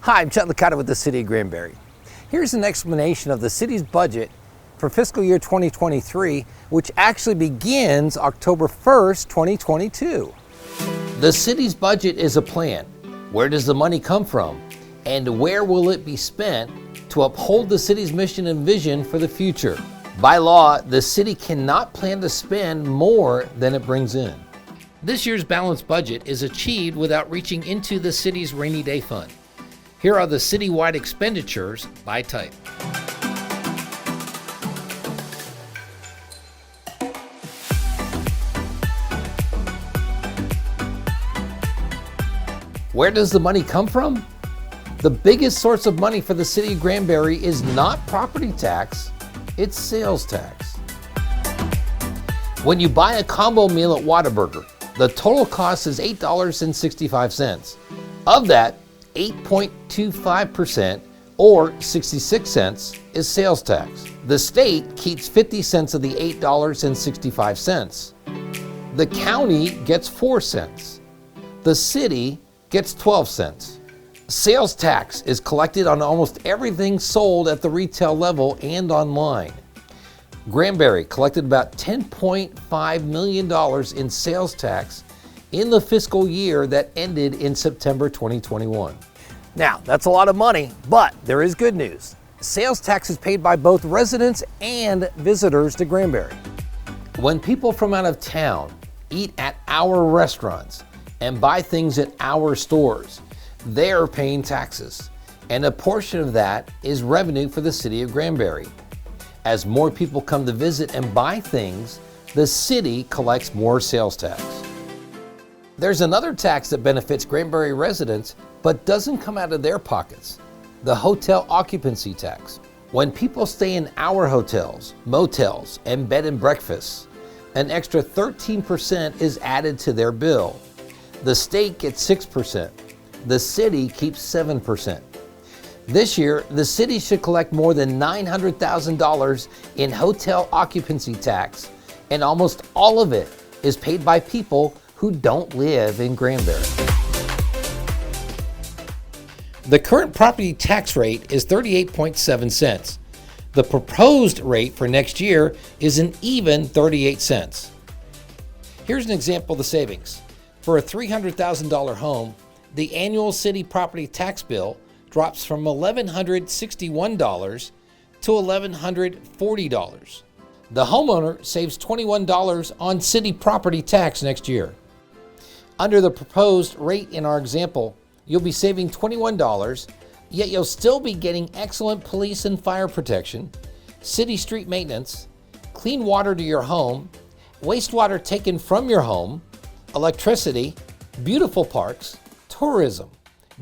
Hi, I'm Chet Licata with the City of Granbury. Here's an explanation of the city's budget for fiscal year 2023, which actually begins October 1st, 2022. The city's budget is a plan. Where does the money come from? And where will it be spent to uphold the city's mission and vision for the future? By law, the city cannot plan to spend more than it brings in. This year's balanced budget is achieved without reaching into the city's rainy day fund. Here are the citywide expenditures by type. Where does the money come from? The biggest source of money for the city of Granbury is not property tax, it's sales tax. When you buy a combo meal at Whataburger, the total cost is $8.65. Of that, 8.25% or 66 cents is sales tax. The state keeps 50 cents of the $8.65. The county gets 4 cents. The city gets 12 cents. Sales tax is collected on almost everything sold at the retail level and online. Granbury collected about $10.5 million in sales tax in the fiscal year that ended in September 2021. Now, that's a lot of money, but there is good news. Sales tax is paid by both residents and visitors to Granbury. When people from out of town eat at our restaurants and buy things at our stores, they're paying taxes, and a portion of that is revenue for the city of Granbury. As more people come to visit and buy things, the city collects more sales tax. There's another tax that benefits Granbury residents but doesn't come out of their pockets: the hotel occupancy tax. When people stay in our hotels, motels, and bed and breakfasts, an extra 13% is added to their bill. The state gets 6%. The city keeps 7%. This year, the city should collect more than $900,000 in hotel occupancy tax, and almost all of it is paid by people who don't live in Granbury. The current property tax rate is 38.7 cents. The proposed rate for next year is an even 38 cents. Here's an example of the savings. For a $300,000 home, the annual city property tax bill drops from $1,161 to $1,140. The homeowner saves $21 on city property tax next year. Under the proposed rate in our example, you'll be saving $21, yet you'll still be getting excellent police and fire protection, city street maintenance, clean water to your home, wastewater taken from your home, electricity, beautiful parks, tourism,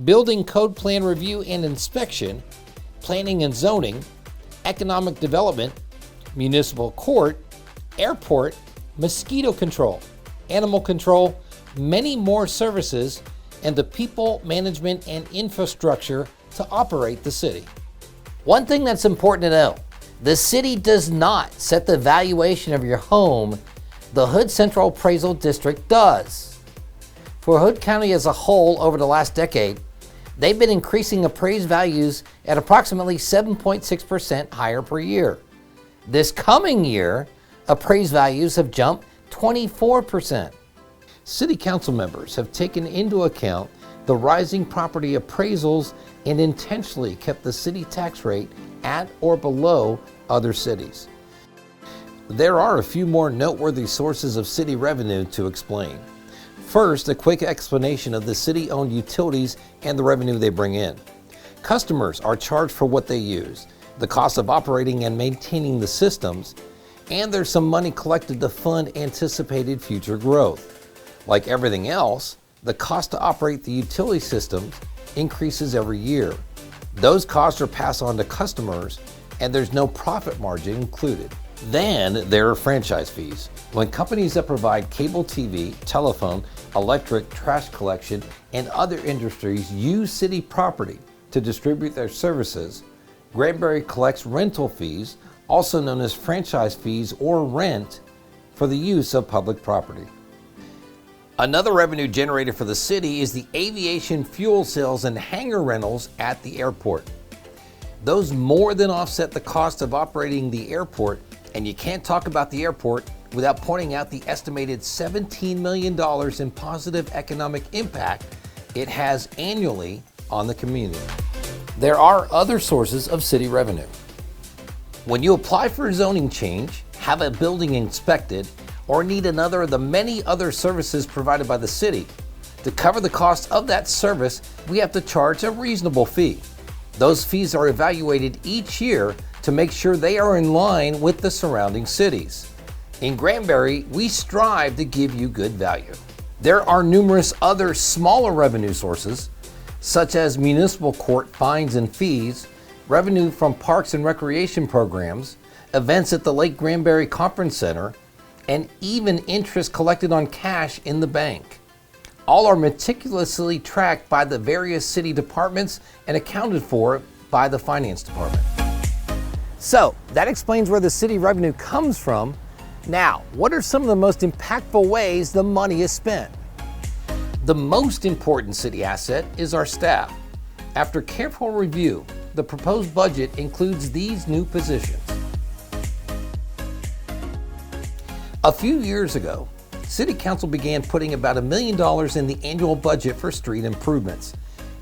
building code plan review and inspection, planning and zoning, economic development, municipal court, airport, mosquito control, animal control, many more services, and the people, management, and infrastructure to operate the city. One thing that's important to know: the city does not set the valuation of your home. The Hood Central Appraisal District does. For Hood County as a whole over the last decade, they've been increasing appraised values at approximately 7.6% higher per year. This coming year, appraised values have jumped 24%. City council members have taken into account the rising property appraisals and intentionally kept the city tax rate at or below other cities. There are a few more noteworthy sources of city revenue to explain. First, a quick explanation of the city-owned utilities and the revenue they bring in. Customers are charged for what they use, the cost of operating and maintaining the systems, and there's some money collected to fund anticipated future growth. Like everything else, the cost to operate the utility systems increases every year. Those costs are passed on to customers, and there's no profit margin included. Then there are franchise fees. When companies that provide cable TV, telephone, electric, trash collection, and other industries use city property to distribute their services, Granbury collects rental fees, also known as franchise fees or rent, for the use of public property. Another revenue generator for the city is the aviation fuel sales and hangar rentals at the airport. Those more than offset the cost of operating the airport, and you can't talk about the airport without pointing out the estimated $17 million in positive economic impact it has annually on the community. There are other sources of city revenue. When you apply for a zoning change, have a building inspected, or need another of the many other services provided by the city, to cover the cost of that service, we have to charge a reasonable fee. Those fees are evaluated each year to make sure they are in line with the surrounding cities. In Granbury, we strive to give you good value. There are numerous other smaller revenue sources, such as municipal court fines and fees, revenue from parks and recreation programs, events at the Lake Granbury Conference Center, and even interest collected on cash in the bank. All are meticulously tracked by the various city departments and accounted for by the finance department. So that explains where the city revenue comes from. Now, what are some of the most impactful ways the money is spent? The most important city asset is our staff. After careful review, the proposed budget includes these new positions. A few years ago, City Council began putting about $1 million in the annual budget for street improvements.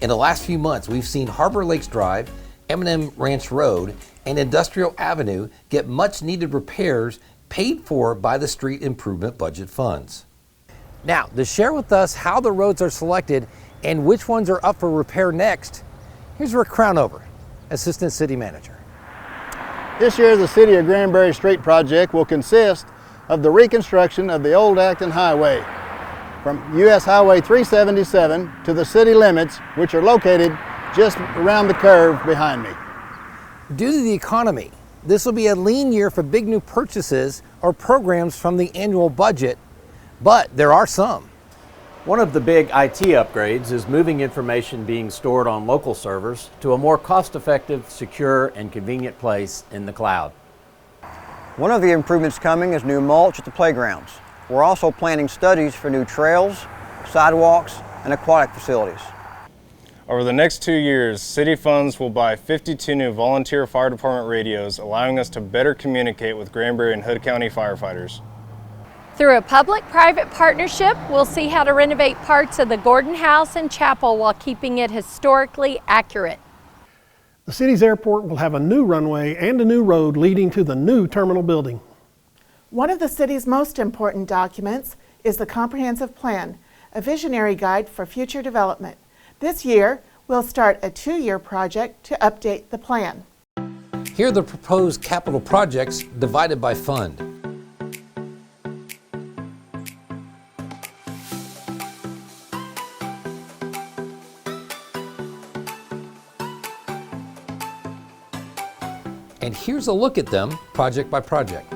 In the last few months, we've seen Harbor Lakes Drive, M&M Ranch Road, and Industrial Avenue get much needed repairs paid for by the street improvement budget funds. Now, to share with us how the roads are selected and which ones are up for repair next, here's Rick Crownover, Assistant City Manager. This year, the City of Granbury Street Project will consist of the reconstruction of the Old Acton Highway from US Highway 377 to the city limits, which are located just around the curve behind me. Due to the economy, this will be a lean year for big new purchases or programs from the annual budget, but there are some. One of the big IT upgrades is moving information being stored on local servers to a more cost-effective, secure, and convenient place in the cloud. One of the improvements coming is new mulch at the playgrounds. We're also planning studies for new trails, sidewalks, and aquatic facilities. Over the next 2 years, city funds will buy 52 new volunteer fire department radios, allowing us to better communicate with Granbury and Hood County firefighters. Through a public-private partnership, we'll see how to renovate parts of the Gordon House and Chapel while keeping it historically accurate. The city's airport will have a new runway and a new road leading to the new terminal building. One of the city's most important documents is the Comprehensive Plan, a visionary guide for future development. This year, we'll start a 2-year project to update the plan. Here are the proposed capital projects divided by fund. And here's a look at them project by project.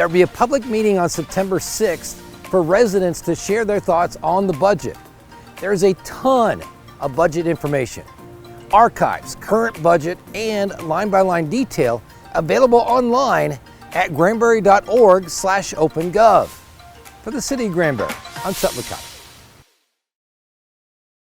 There'll be a public meeting on September 6th for residents to share their thoughts on the budget. There's a ton of budget information, archives, current budget, and line-by-line detail available online at granbury.org/opengov. For the City of Granbury, I'm Sutton Cox.